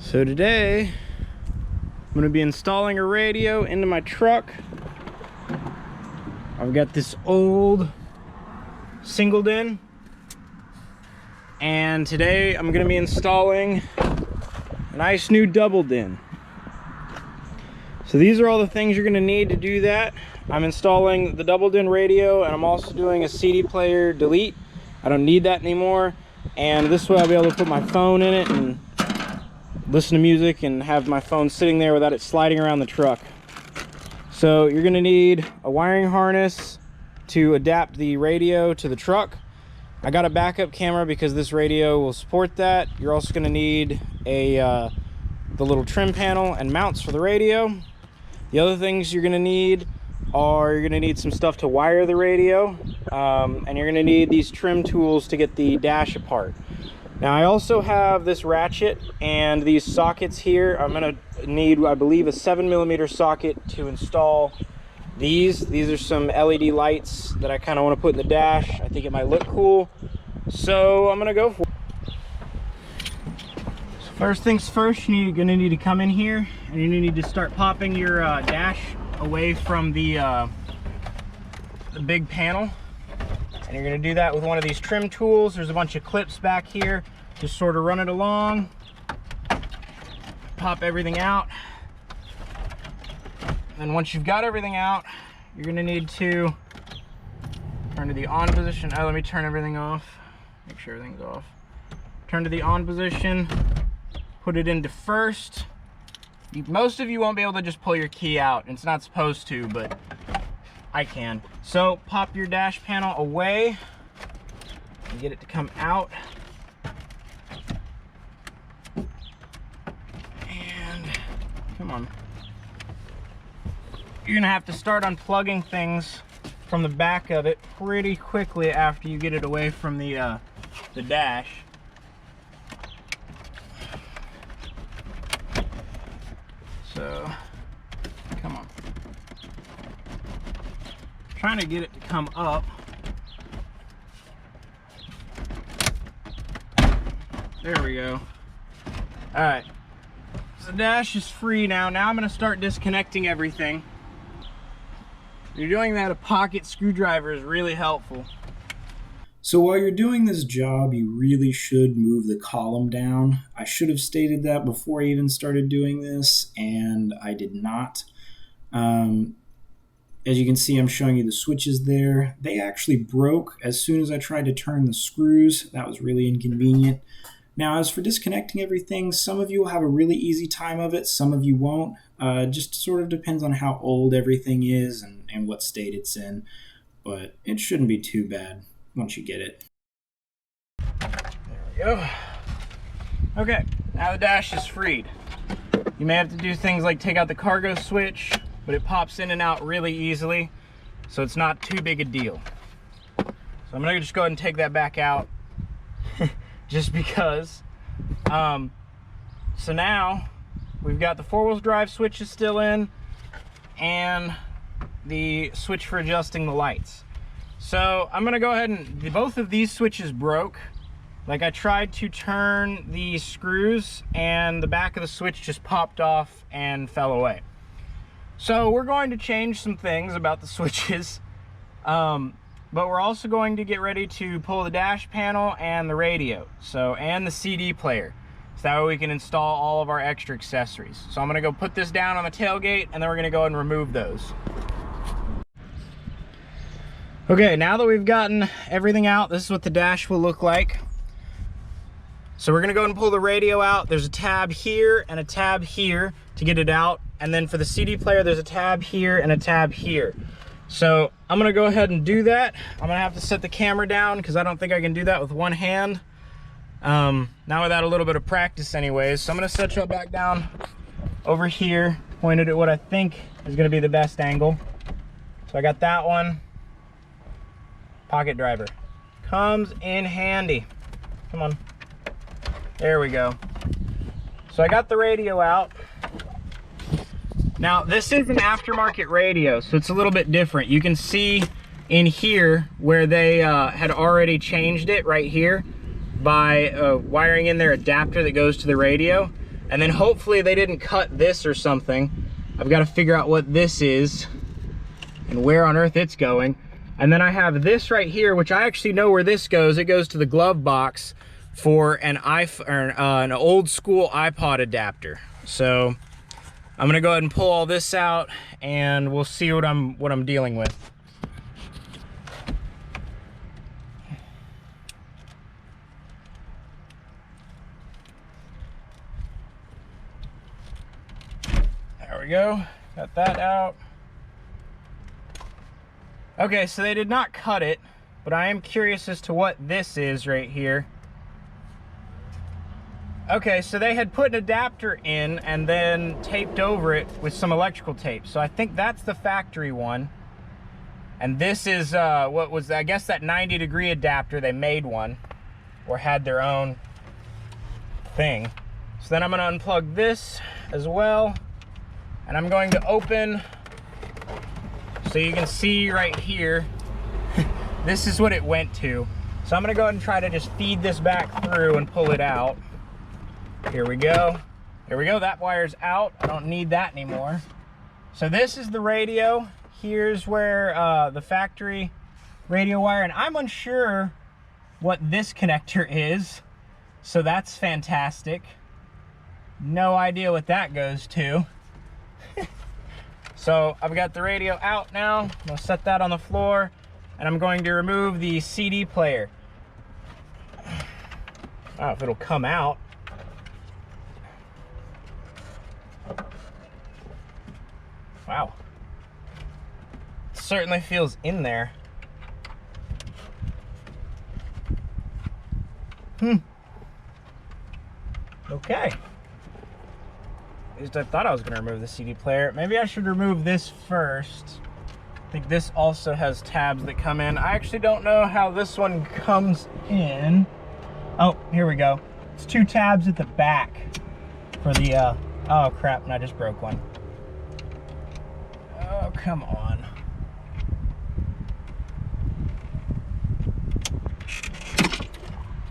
So today, I'm going to be installing a radio into my truck. I've got this old single din, and today I'm going to be installing a nice new double din. So these are all the things you're going to need to do that. I'm installing the double din radio, and I'm also doing a CD player delete. I don't need that anymore, and this way I'll be able to put my phone in it and listen to music and have my phone sitting there without it sliding around the truck. So you're going to need a wiring harness to adapt the radio to the truck. I got a backup camera because this radio will support that. You're also going to need the little trim panel and mounts for the radio. The other things you're going to need are, you're going to need some stuff to wire the radio, and you're going to need these trim tools to get the dash apart. Now I also have this ratchet and these sockets here. I'm going to need, I believe, a 7mm socket to install these. These are some LED lights that I kind of want to put in the dash. I think it might look cool, so I'm going to go for it. So first things first, you're going to need to come in here and you need to start popping your dash away from the big panel. And you're going to do that with one of these trim tools. There's a bunch of clips back here. Just sort of run it along, pop everything out. And once you've got everything out, you're going to need to turn to the on position. Oh, let me turn everything off. Make sure everything's off. Turn to the on position, put it into first. Most of you won't be able to just pull your key out. It's not supposed to, but I can. So pop your dash panel away and get it to come out. And come on. You're gonna have to start unplugging things from the back of it pretty quickly after you get it away from the dash. So, come on. Trying to get it to come up. There we go. All right, so the dash is free now. Now I'm gonna start disconnecting everything. You're doing that, a pocket screwdriver is really helpful. So while you're doing this job, you really should move the column down. I should have stated that before I even started doing this, and I did not. As you can see, I'm showing you the switches there. They actually broke as soon as I tried to turn the screws. That was really inconvenient. Now, as for disconnecting everything, some of you will have a really easy time of it, some of you won't. Just sort of depends on how old everything is and what state it's in, but it shouldn't be too bad once you get it. There we go. Okay, now the dash is freed. You may have to do things like take out the cargo switch, but it pops in and out really easily, so it's not too big a deal. So I'm gonna just go ahead and take that back out, just because. So now we've got the 4-wheel drive switches still in, and the switch for adjusting the lights. So I'm gonna go ahead and, both of these switches broke. Like, I tried to turn the screws and the back of the switch just popped off and fell away. So we're going to change some things about the switches, but we're also going to get ready to pull the dash panel and the radio, and the CD player, so that way we can install all of our extra accessories. So I'm gonna go put this down on the tailgate, and then we're gonna go ahead and remove those. Okay, now that we've gotten everything out, this is what the dash will look like. So we're gonna go ahead and pull the radio out. There's a tab here and a tab here to get it out. And then for the CD player, there's a tab here and a tab here. So I'm gonna go ahead and do that. I'm gonna have to set the camera down because I don't think I can do that with one hand. Not without a little bit of practice anyways. So I'm gonna set you back down over here, pointed at what I think is gonna be the best angle. So I got that one. Pocket driver. Comes in handy. Come on. There we go. So I got the radio out. Now this is an aftermarket radio, so it's a little bit different. You can see in here where they had already changed it right here by wiring in their adapter that goes to the radio. And then hopefully they didn't cut this or something. I've got to figure out what this is and where on earth it's going. And then I have this right here, which I actually know where this goes. It goes to the glove box for an an old school iPod adapter. So I'm gonna go ahead and pull all this out and we'll see what I'm dealing with. There we go, got that out. Okay, so they did not cut it, but I am curious as to what this is right here. Okay, so they had put an adapter in and then taped over it with some electrical tape. So I think that's the factory one. And this is what was, I guess, that 90-degree adapter. They made one or had their own thing. So then I'm gonna unplug this as well. And I'm going to open, so you can see right here, this is what it went to. So I'm gonna go ahead and try to just feed this back through and pull it out. Here we go. Here we go, that wire's out. I don't need that anymore. So this is the radio. Here's where the factory radio wire, and I'm unsure what this connector is. So that's fantastic. No idea what that goes to. So I've got the radio out now. I'm gonna set that on the floor and I'm going to remove the CD player. I don't know if it'll come out. Wow. It certainly feels in there. Okay. At least I thought I was going to remove the CD player. Maybe I should remove this first. I think this also has tabs that come in. I actually don't know how this one comes in. Oh, here we go. It's 2 tabs at the back for the, oh crap, and I just broke one. Oh, come on.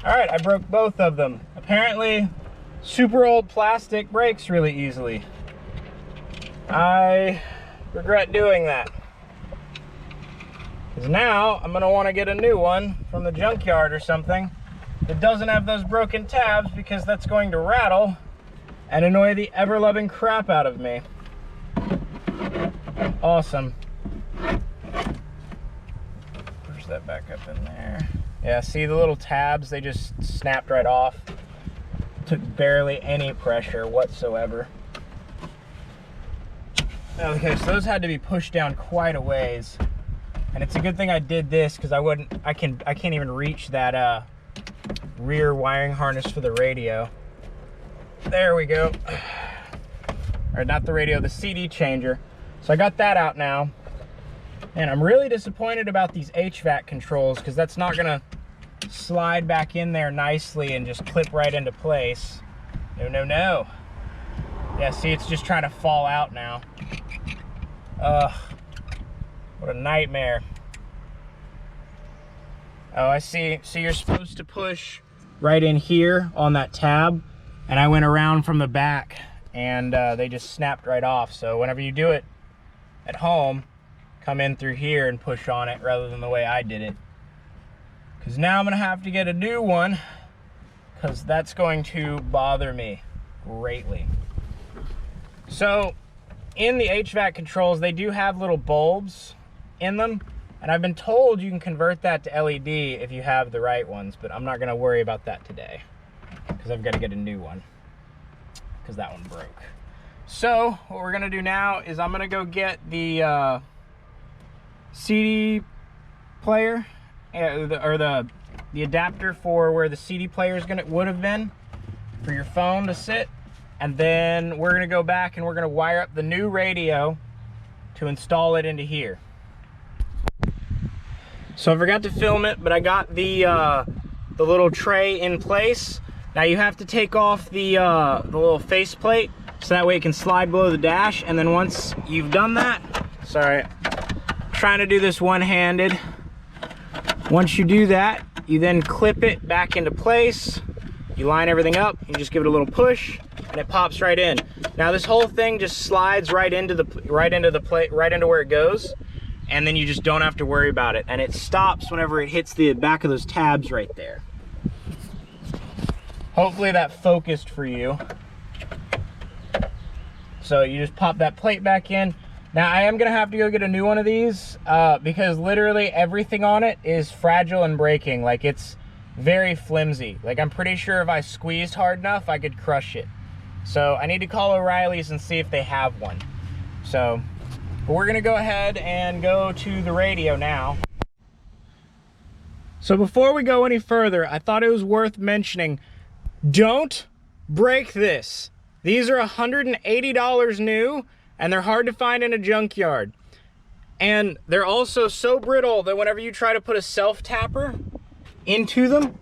All right, I broke both of them. Apparently, super old plastic breaks really easily. I regret doing that. Because now I'm gonna wanna get a new one from the junkyard or something that doesn't have those broken tabs, because that's going to rattle and annoy the ever-loving crap out of me. Awesome. Push that back up in there. Yeah, see the little tabs, they just snapped right off. Took barely any pressure whatsoever. Okay, so those had to be pushed down quite a ways. And it's a good thing I did this, because I can't even reach that rear wiring harness for the radio. There we go. Or not the radio, the CD changer. So I got that out now. And I'm really disappointed about these HVAC controls, because that's not gonna slide back in there nicely and just clip right into place. No, no, no. Yeah, see, it's just trying to fall out now. Ugh, what a nightmare. Oh, I see. So you're supposed to push right in here on that tab, and I went around from the back and they just snapped right off. So whenever you do it at home, come in through here and push on it rather than the way I did it. Because now I'm gonna have to get a new one, because that's going to bother me greatly. So in the HVAC controls, they do have little bulbs in them, and I've been told you can convert that to LED if you have the right ones, but I'm not gonna worry about that today, because I've got to get a new one, because that one broke. So what we're gonna do now is I'm gonna go get the CD player, or the adapter for where the CD player would have been for your phone to sit, and then we're gonna go back and we're gonna wire up the new radio to install it into here. So I forgot to film it, but I got the little tray in place. Now you have to take off the little faceplate so that way it can slide below the dash, and then once you've done that, sorry, trying to do this one-handed. Once you do that, you then clip it back into place, You line everything up, you just give it a little push, and it pops right in. Now this whole thing just slides right into where it goes, and then you just don't have to worry about it. And it stops whenever it hits the back of those tabs right there. Hopefully that focused for you. So you just pop that plate back in. Now I am gonna have to go get a new one of these because literally everything on it is fragile and breaking. Like, it's very flimsy. Like, I'm pretty sure if I squeezed hard enough, I could crush it. So I need to call O'Reilly's and see if they have one. So, but we're gonna go ahead and go to the radio now. So before we go any further, I thought it was worth mentioning, don't break this. These are $180 new, and they're hard to find in a junkyard. And they're also so brittle that whenever you try to put a self-tapper into them,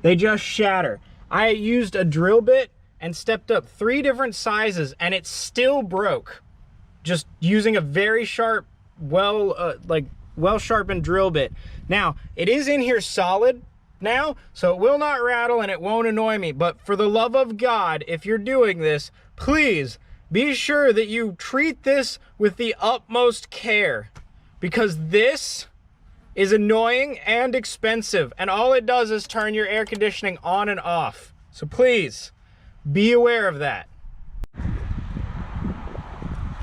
they just shatter. I used a drill bit and stepped up 3 different sizes, and it still broke. Just using a very sharp, well-sharpened drill bit. Now, it is in here solid now, so it will not rattle and it won't annoy me. But for the love of God, if you're doing this, please be sure that you treat this with the utmost care, because this is annoying and expensive, and all it does is turn your air conditioning on and off. So please be aware of that.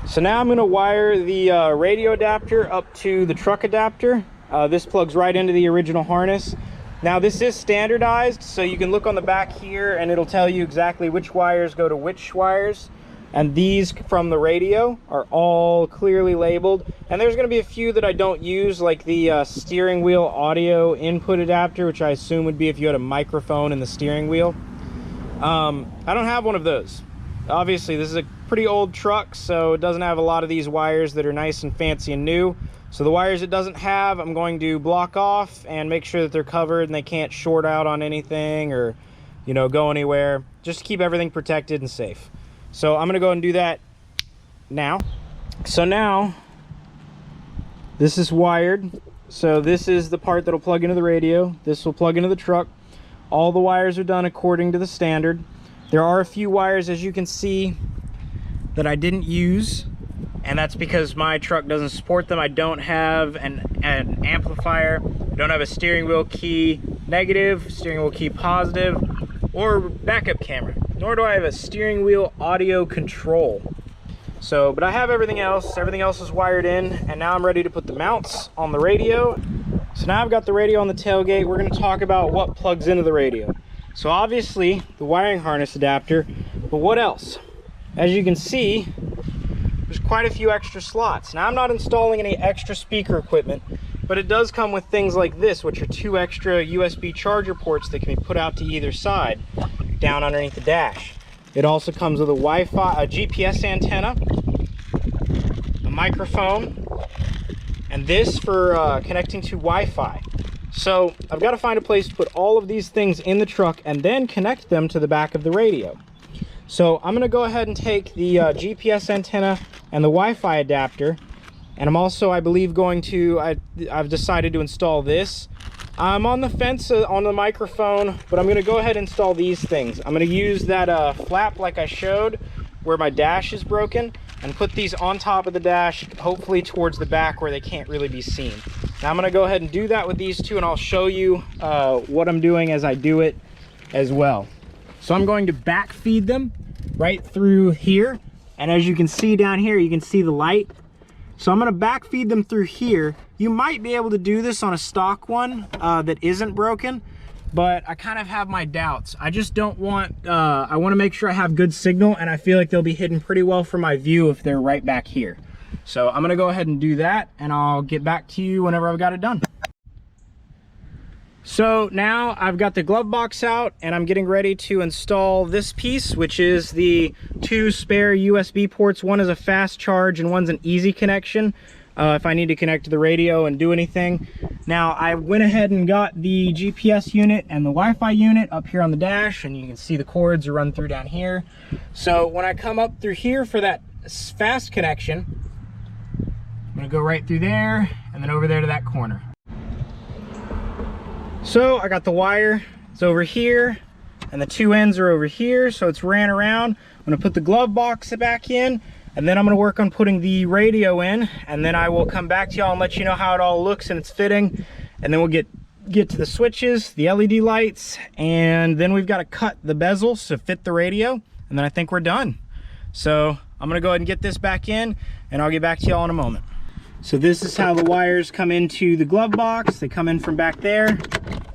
So now I'm going to wire the radio adapter up to the truck adapter. This plugs right into the original harness. Now this is standardized, so you can look on the back here and it'll tell you exactly which wires go to which wires. And these from the radio are all clearly labeled. And there's going to be a few that I don't use, like the steering wheel audio input adapter, which I assume would be if you had a microphone in the steering wheel. I don't have one of those. Obviously, this is a pretty old truck, so it doesn't have a lot of these wires that are nice and fancy and new. So the wires it doesn't have, I'm going to block off and make sure that they're covered and they can't short out on anything or, you know, go anywhere. Just to keep everything protected and safe. So I'm gonna go and do that now. So now, this is wired. So this is the part that'll plug into the radio. This will plug into the truck. All the wires are done according to the standard. There are a few wires, as you can see, that I didn't use, and that's because my truck doesn't support them. I don't have an amplifier. I don't have a steering wheel key negative, steering wheel key positive, or backup camera. Nor do I have a steering wheel audio control. So, but I have everything else. Everything else is wired in, and now I'm ready to put the mounts on the radio. So now I've got the radio on the tailgate. We're going to talk about what plugs into the radio. So obviously the wiring harness adapter, but what else? As you can see, there's quite a few extra slots. Now I'm not installing any extra speaker equipment, but it does come with things like this, which are 2 extra USB charger ports that can be put out to either side, down underneath the dash. It also comes with a Wi-Fi, a GPS antenna, a microphone, and this for connecting to Wi-Fi. So I've got to find a place to put all of these things in the truck and then connect them to the back of the radio. So I'm going to go ahead and take the GPS antenna and the Wi-Fi adapter, and I'm also, I believe, going to, I've decided to install this. I'm on the fence on the microphone, but I'm going to go ahead and install these things. I'm going to use that flap like I showed where my dash is broken and put these on top of the dash, hopefully towards the back where they can't really be seen. Now I'm going to go ahead and do that with these two, and I'll show you what I'm doing as I do it as well. So I'm going to back feed them right through here, and as you can see down here, you can see the light. So I'm going to back feed them through here. You might be able to do this on a stock one that isn't broken, but I kind of have my doubts. I just don't want, I want to make sure I have good signal, and I feel like they'll be hidden pretty well from my view if they're right back here. So I'm going to go ahead and do that, and I'll get back to you whenever I've got it done. So now I've got the glove box out, and I'm getting ready to install this piece, which is the 2 spare USB ports. One is a fast charge and one's an easy connection if I need to connect to the radio and do anything. Now I went ahead and got the GPS unit and the Wi-Fi unit up here on the dash, and you can see the cords are run through down here. So when I come up through here for that fast connection, I'm gonna go right through there and then over there to that corner. So I got the wire, it's over here, and the two ends are over here, so it's ran around. I'm gonna put the glove box back in, and then I'm gonna work on putting the radio in, and then I will come back to y'all and let you know how it all looks and it's fitting, and then we'll get to the switches, the LED lights, and then we've got to cut the bezels to fit the radio, and then I think we're done. So I'm gonna go ahead and get this back in, and I'll get back to y'all in a moment. So this is how the wires come into the glove box. They come in from back there.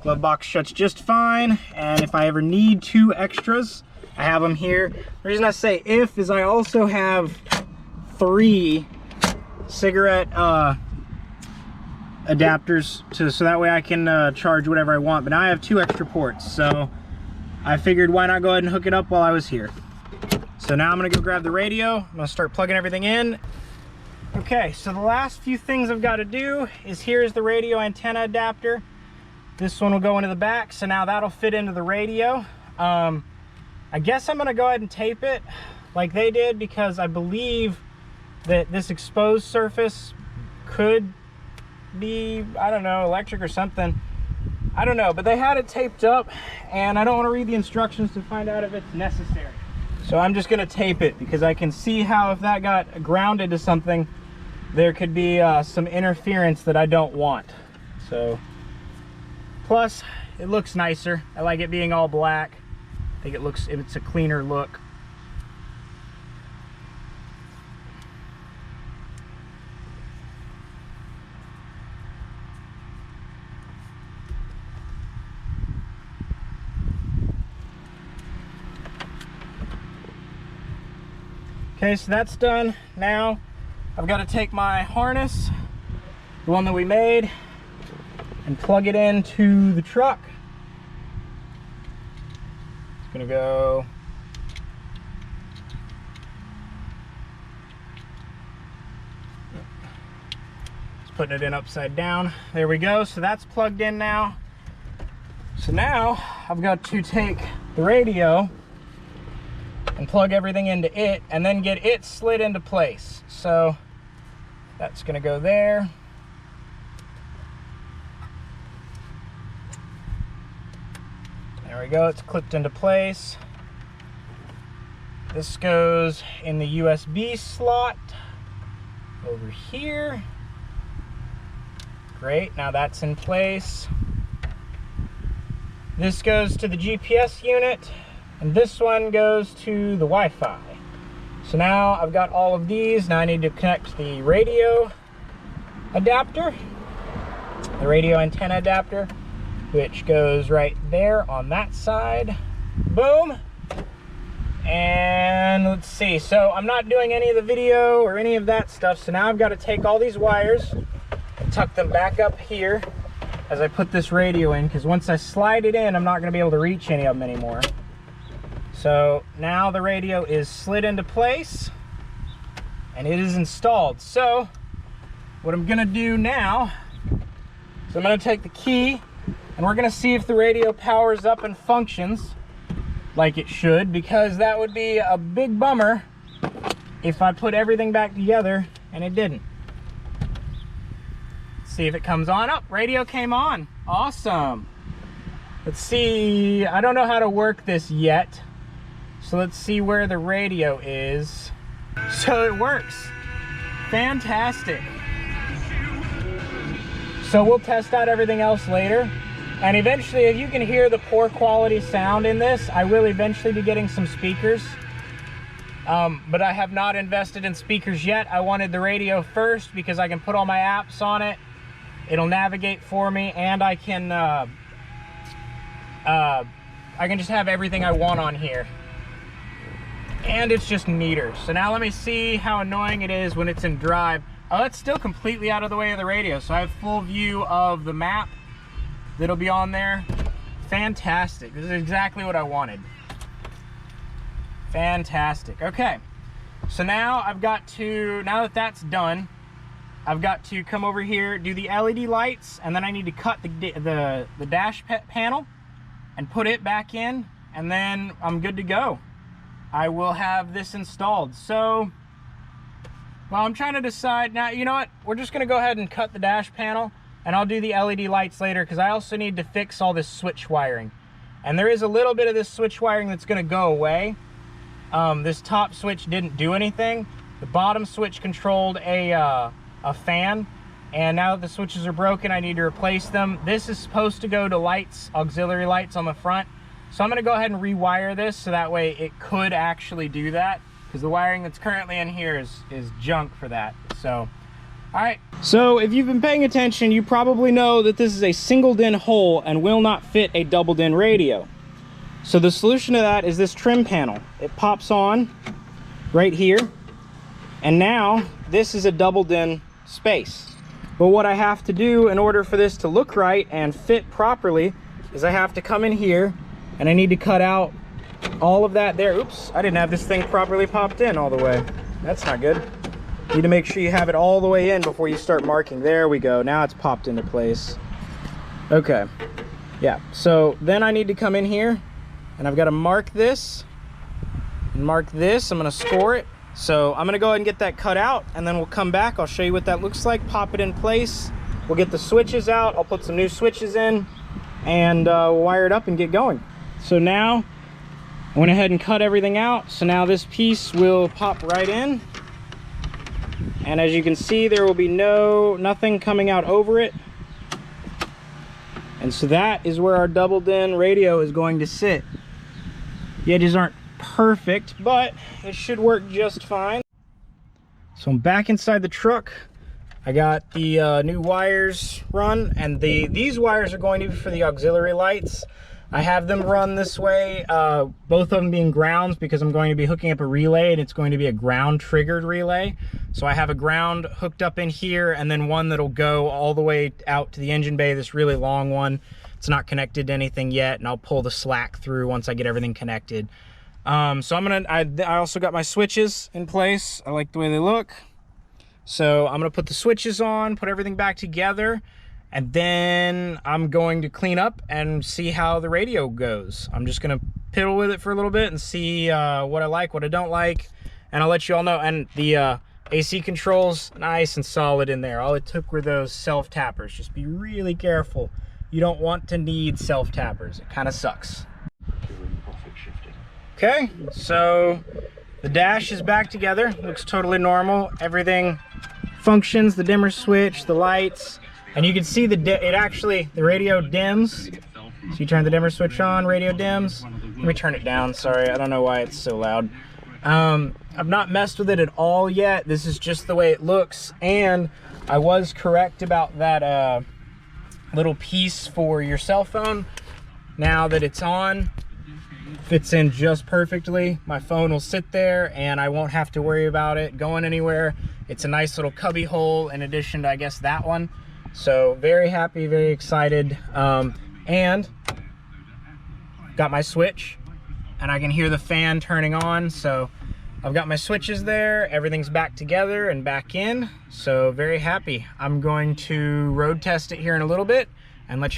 Glove box shuts just fine, and if I ever need two extras, I have them here. The reason I say if is I also have 3 cigarette adapters so that way I can charge whatever I want, but now I have 2 extra ports, so I figured why not go ahead and hook it up while I was here. So now I'm gonna go grab the radio. I'm gonna start plugging everything in. Okay, so the last few things I've got to do is here's the radio antenna adapter. This one will go into the back, so now that'll fit into the radio. I guess I'm gonna go ahead and tape it like they did, because I believe that this exposed surface could be, I don't know, electric or something. I don't know, but they had it taped up, and I don't want to read the instructions to find out if it's necessary. So I'm just gonna tape it, because I can see how if that got grounded to something, there could be some interference that I don't want. So, plus it looks nicer. I like it being all black. I think it's a cleaner look. Okay, so that's done. Now I've got to take my harness, the one that we made, and plug it into the truck. It's gonna go just putting it in upside down. There we go. So that's plugged in now. So now I've got to take the radio and plug everything into it, and then get it slid into place. So that's gonna go there. There we go, it's clipped into place. This goes in the USB slot over here. Great, now that's in place. This goes to the GPS unit, and this one goes to the Wi-Fi. So now I've got all of these. Now I need to connect the radio adapter, the radio antenna adapter, which goes right there on that side. Boom. And let's see, so I'm not doing any of the video or any of that stuff, so now I've got to take all these wires and tuck them back up here as I put this radio in, because once I slide it in, I'm not going to be able to reach any of them anymore. So now the radio is slid into place and it is installed. So what I'm gonna do now is I'm gonna take the key and we're gonna see if the radio powers up and functions like it should, because that would be a big bummer if I put everything back together and it didn't. Let's see if it comes on. Up, radio came on. Awesome. Let's see, I don't know how to work this yet. So let's see where the radio is. So it works. Fantastic. So we'll test out everything else later. And eventually, if you can hear the poor quality sound in this, I will eventually be getting some speakers. But I have not invested in speakers yet. I wanted the radio first because I can put all my apps on it. It'll navigate for me, and I can just have everything I want on here. And it's just neater. So now let me see how annoying it is when it's in drive. Oh, it's still completely out of the way of the radio, so I have full view of the map that'll be on there. Fantastic. This is exactly what I wanted. Fantastic. Okay, so now I've got to, now that that's done, I've got to come over here, do the LED lights, and then I need to cut the dash panel and put it back in, and then I'm good to go. I will have this installed. So, well, I'm trying to decide now. You know what? We're just gonna go ahead and cut the dash panel, and I'll do the LED lights later, because I also need to fix all this switch wiring. And there is a little bit of this switch wiring that's going to go away. This top switch didn't do anything. The bottom switch controlled a fan, and now that the switches are broken, I need to replace them. This is supposed to go to lights, auxiliary lights on the front. So I'm going to go ahead and rewire this so that way it could actually do that, because the wiring that's currently in here is junk for that. So, all right. So if you've been paying attention, you probably know that this is a single DIN hole and will not fit a double DIN radio. So the solution to that is this trim panel. It pops on right here, and now this is a double DIN space. But what I have to do in order for this to look right and fit properly is I have to come in here and I need to cut out all of that there. Oops, I didn't have this thing properly popped in all the way. That's not good. You need to make sure you have it all the way in before you start marking. There we go, now it's popped into place. Okay, yeah, so then I need to come in here and I've got to mark this and mark this. I'm going to score it. So I'm going to go ahead and get that cut out, and then we'll come back. I'll show you what that looks like, pop it in place. We'll get the switches out. I'll put some new switches in, and we'll wire it up and get going. So now I went ahead and cut everything out. So now this piece will pop right in. And as you can see, there will be nothing coming out over it. And so that is where our double DIN radio is going to sit. The edges aren't perfect, but it should work just fine. So I'm back inside the truck. I got the new wires run, and these wires are going to be for the auxiliary lights. I have them run this way, both of them being grounds, because I'm going to be hooking up a relay, and it's going to be a ground triggered relay. So I have a ground hooked up in here, and then one that'll go all the way out to the engine bay, this really long one. It's not connected to anything yet, and I'll pull the slack through once I get everything connected. So I also got my switches in place. I like the way they look. So I'm gonna put the switches on, put everything back together, and then I'm going to clean up and see how the radio goes. I'm just gonna piddle with it for a little bit and see what I like, what I don't like, and I'll let you all know. And the AC controls, nice and solid in there. All it took were those self-tappers. Just be really careful. You don't want to need self-tappers. It kind of sucks. Okay, so the dash is back together. Looks totally normal. Everything functions, the dimmer switch, the lights, and you can see the radio dims. So you turn the dimmer switch on, radio dims. Let me turn it down, sorry, I don't know why it's so loud. I've not messed with it at all yet. This is just the way it looks, and I was correct about that little piece for your cell phone. Now that it's on, fits in just perfectly. My phone will sit there and I won't have to worry about it going anywhere. It's a nice little cubby hole in addition to, I guess, that one. So very happy, very excited. And got my switch and I can hear the fan turning on. So I've got my switches there, everything's back together and back in. So very happy. I'm going to road test it here in a little bit and let you